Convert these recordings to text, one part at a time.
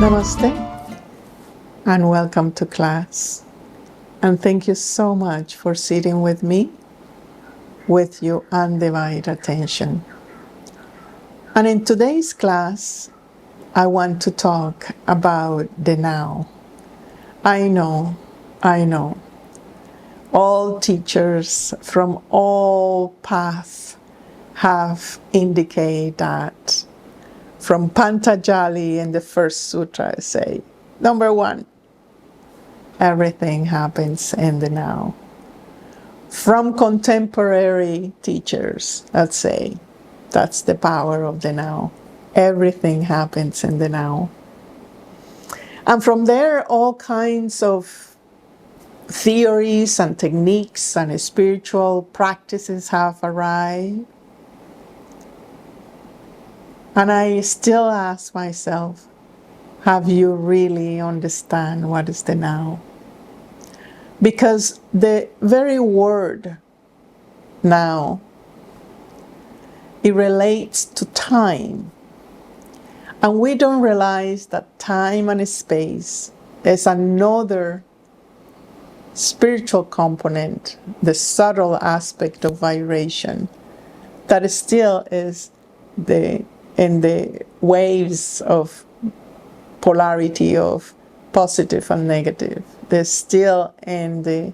Namaste and welcome to class. And thank you so much for sitting with me with your undivided attention. And in today's class, I want to talk about the now. I know, all teachers from all paths have indicated that from Pantajali in the first sutra say, number one, everything happens in the now. From contemporary teachers, let's say, that's the power of the now. Everything happens in the now. And from there, all kinds of theories and techniques and spiritual practices have arrived. And I still ask myself, have you really understand what is the now? Because the very word now, it relates to time. And we don't realize that time and space is another spiritual component, the subtle aspect of vibration, that still is in the waves of polarity of positive and negative. They're still in the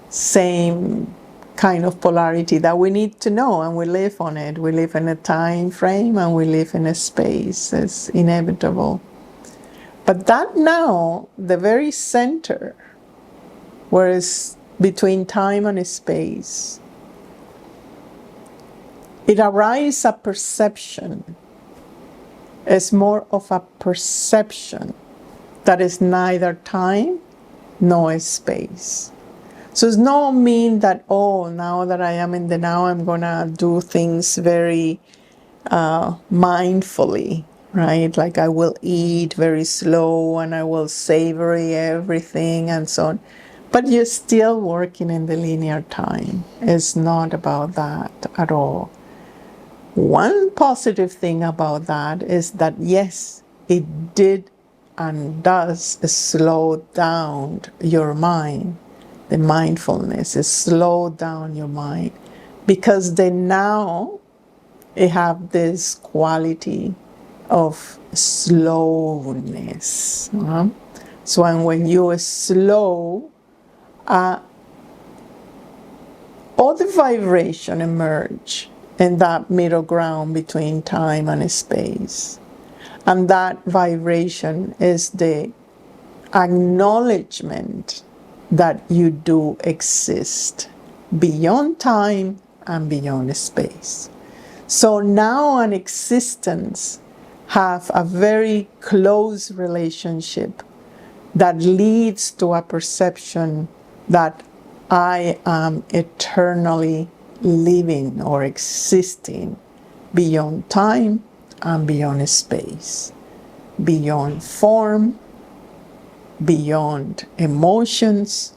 same kind of polarity that we need to know, and we live on it. We live in a time frame and we live in a space. It's inevitable. But that now, the very center, whereas between time and space, it arises a perception. It's more of a perception that is neither time nor space. So it's not mean that, oh, now that I am in the now, I'm going to do things very mindfully, right? Like I will eat very slow and I will savor everything and so on. But you're still working in the linear time. It's not about that at all. One positive thing about that is that, yes, it did and does slow down your mind. The mindfulness is slow down your mind because the now, it have this quality of slowness. So when you are slow, all the vibration emerge in that middle ground between time and space. And that vibration is the acknowledgement that you do exist beyond time and beyond space. So now and existence have a very close relationship that leads to a perception that I am eternally living or existing beyond time and beyond space, beyond form, beyond emotions,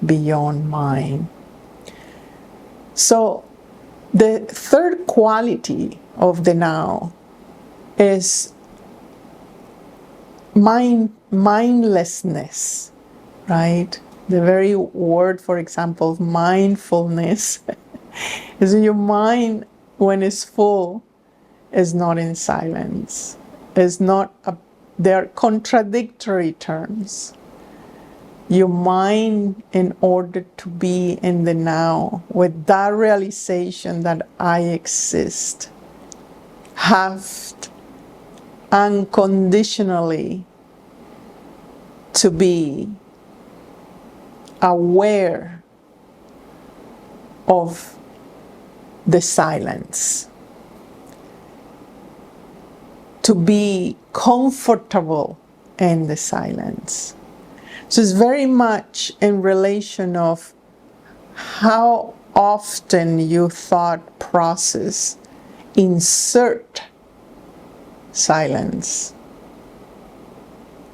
beyond mind. So the third quality of the now is mindlessness, right? The very word, for example, of mindfulness is your mind, when it's full, is not in silence. Is not they are contradictory terms. Your mind, in order to be in the now, with that realization that I exist, have unconditionally to be aware of the silence, to be comfortable in the silence. So it's very much in relation of how often you thought process insert silence,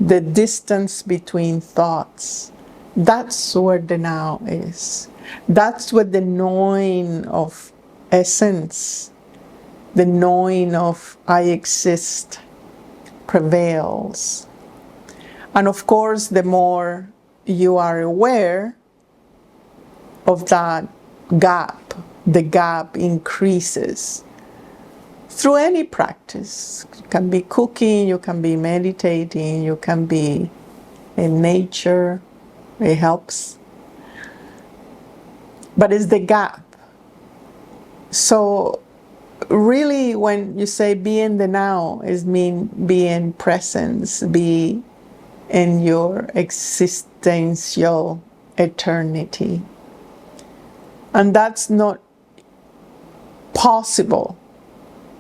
the distance between thoughts. That's where the now is. That's what the knowing of essence, the knowing of I exist, prevails. And of course, the more you are aware of that gap, the gap increases through any practice. You can be cooking, you can be meditating, you can be in nature. It helps. But it's the gap. So really, when you say be in the now, it means be in presence, be in your existential eternity. And that's not possible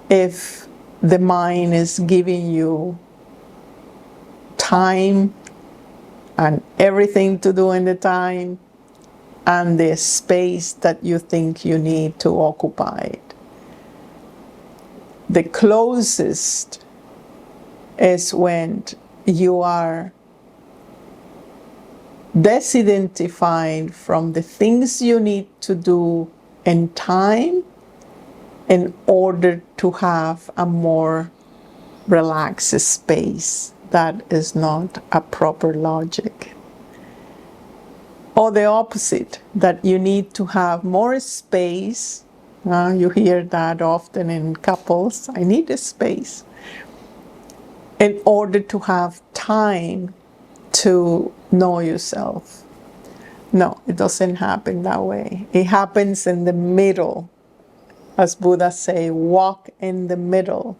if the mind is giving you time and everything to do in the time and the space that you think you need to occupy it. The closest is when you are disidentifying from the things you need to do in time in order to have a more relaxed space. That is not a proper logic. Or the opposite, that you need to have more space. You hear that often in couples. I need a space in order to have time to know yourself. No, it doesn't happen that way. It happens in the middle. As Buddha say, walk in the middle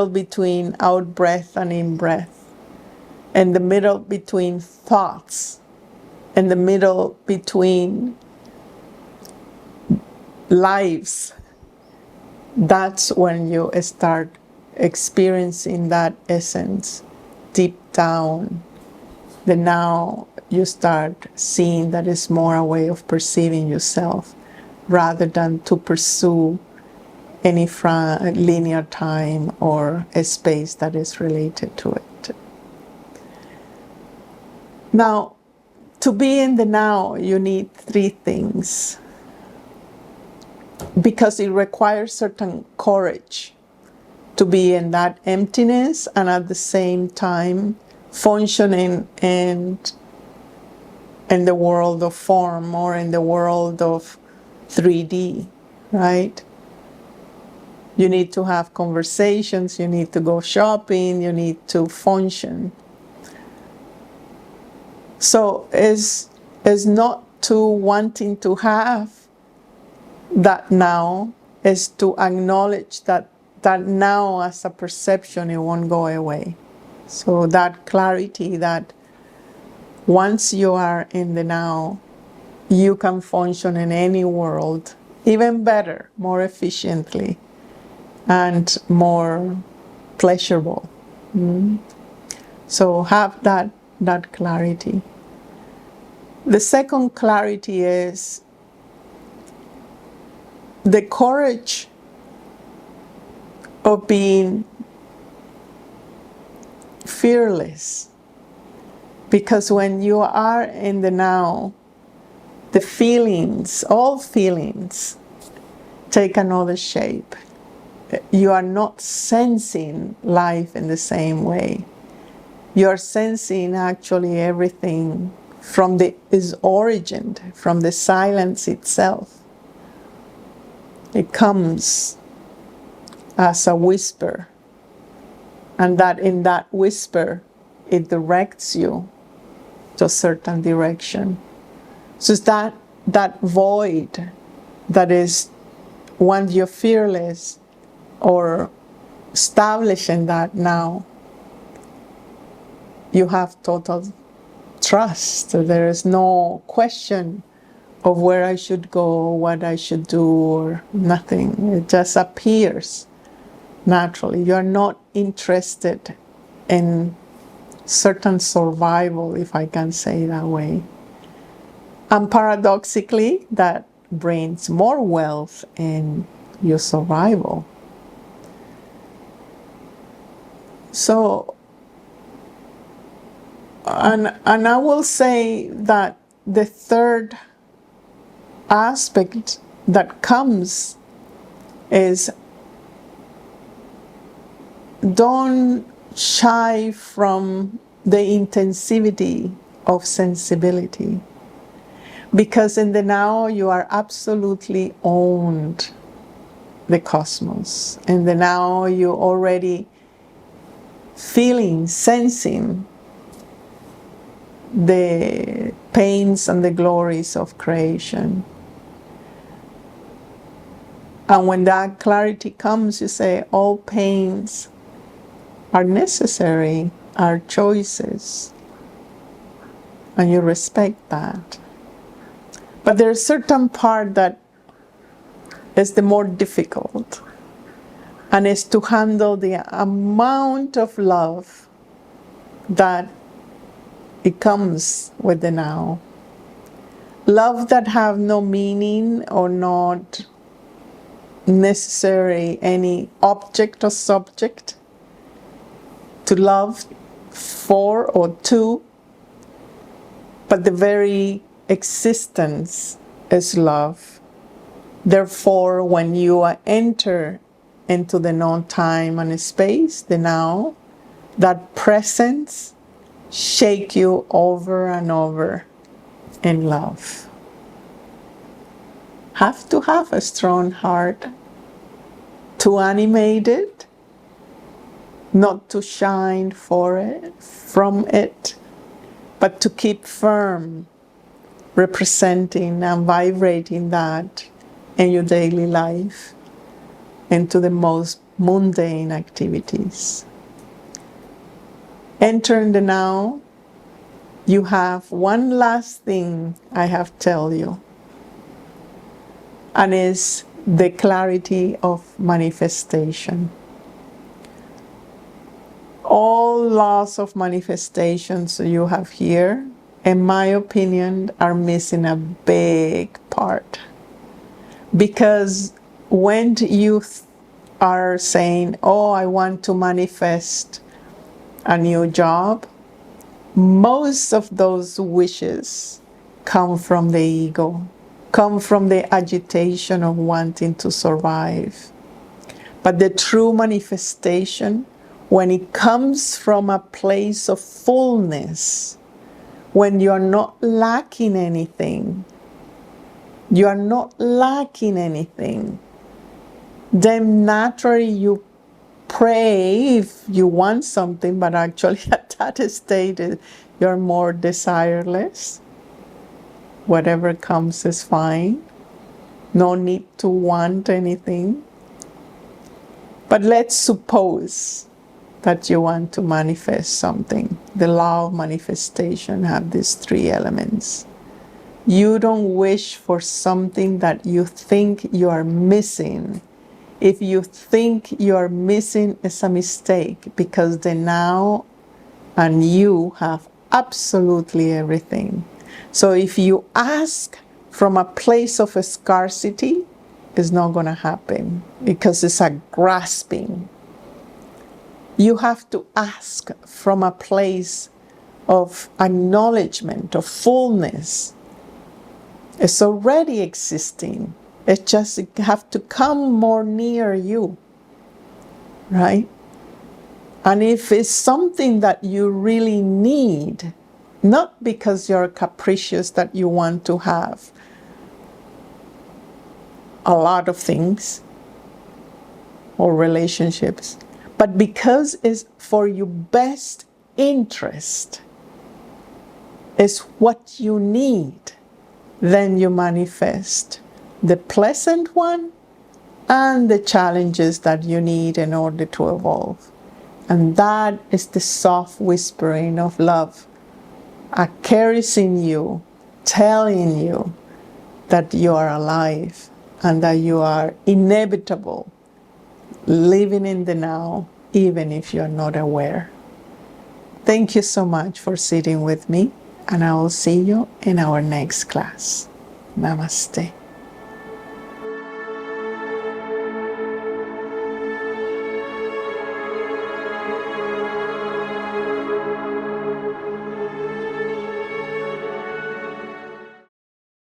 between out breath and in breath, and the middle between thoughts, and the middle between lives. That's when you start experiencing that essence deep down. Then now you start seeing that it's more a way of perceiving yourself rather than to pursue any linear time or a space that is related to it. Now, to be in the now, you need three things, because it requires certain courage to be in that emptiness and at the same time functioning in the world of form or in the world of 3D, right? You need to have conversations, you need to go shopping, you need to function. So it's not to wanting to have that now, is to acknowledge that now as a perception, it won't go away. So that clarity that once you are in the now, you can function in any world even better, more efficiently, and more pleasurable. So have that clarity. The second clarity is the courage of being fearless. Because when you are in the now, the feelings, all feelings, take another shape. You are not sensing life in the same way. You are sensing actually everything from its origin, from the silence itself. It comes as a whisper, and that in that whisper, it directs you to a certain direction. So it's that void that is, when you're fearless or establishing that now, you have total trust. There is no question of where I should go, what I should do, or nothing. It just appears naturally. You are not interested in certain survival, if I can say that way. And paradoxically, that brings more wealth in your survival. So, and I will say that the third aspect that comes is don't shy from the intensivity of sensibility, because in the now you are absolutely owned the cosmos. In the now you already feeling, sensing the pains and the glories of creation. And when that clarity comes, you say, all pains are necessary, are choices. And you respect that. But there's a certain part that is the more difficult, and is to handle the amount of love that it comes with the now. Love that have no meaning or not necessary any object or subject to love for or to, but the very existence is love. Therefore, when you enter into the non-time and space, the now, that presence shake you over and over in love. Have to have a strong heart to animate it, not to shine for it, from it, but to keep firm, representing and vibrating that in your daily life, into the most mundane activities. Enter in the now. You have one last thing I have to tell you, and is the clarity of manifestation. All laws of manifestations you have here, in my opinion, are missing a big part. Because when you are saying, oh, I want to manifest a new job, most of those wishes come from the ego, come from the agitation of wanting to survive. But the true manifestation, when it comes from a place of fullness, when you are not lacking anything, you are not lacking anything, then naturally you pray if you want something, but actually at that state you're more desireless. Whatever comes is fine. No need to want anything. But let's suppose that you want to manifest something. The law of manifestation have these three elements. You don't wish for something that you think you are missing. If you think you are missing, it's a mistake, because the now and you have absolutely everything. So if you ask from a place of scarcity, it's not going to happen, because it's a grasping. You have to ask from a place of acknowledgement, of fullness. It's already existing. It just have to come more near you, right? And if it's something that you really need, not because you're capricious that you want to have a lot of things or relationships, but because it's for your best interest, is what you need, then you manifest the pleasant one and the challenges that you need in order to evolve. And that is the soft whispering of love, caressing you, telling you that you are alive and that you are inevitable, living in the now, even if you're not aware. Thank you so much for sitting with me, and I will see you in our next class. Namaste.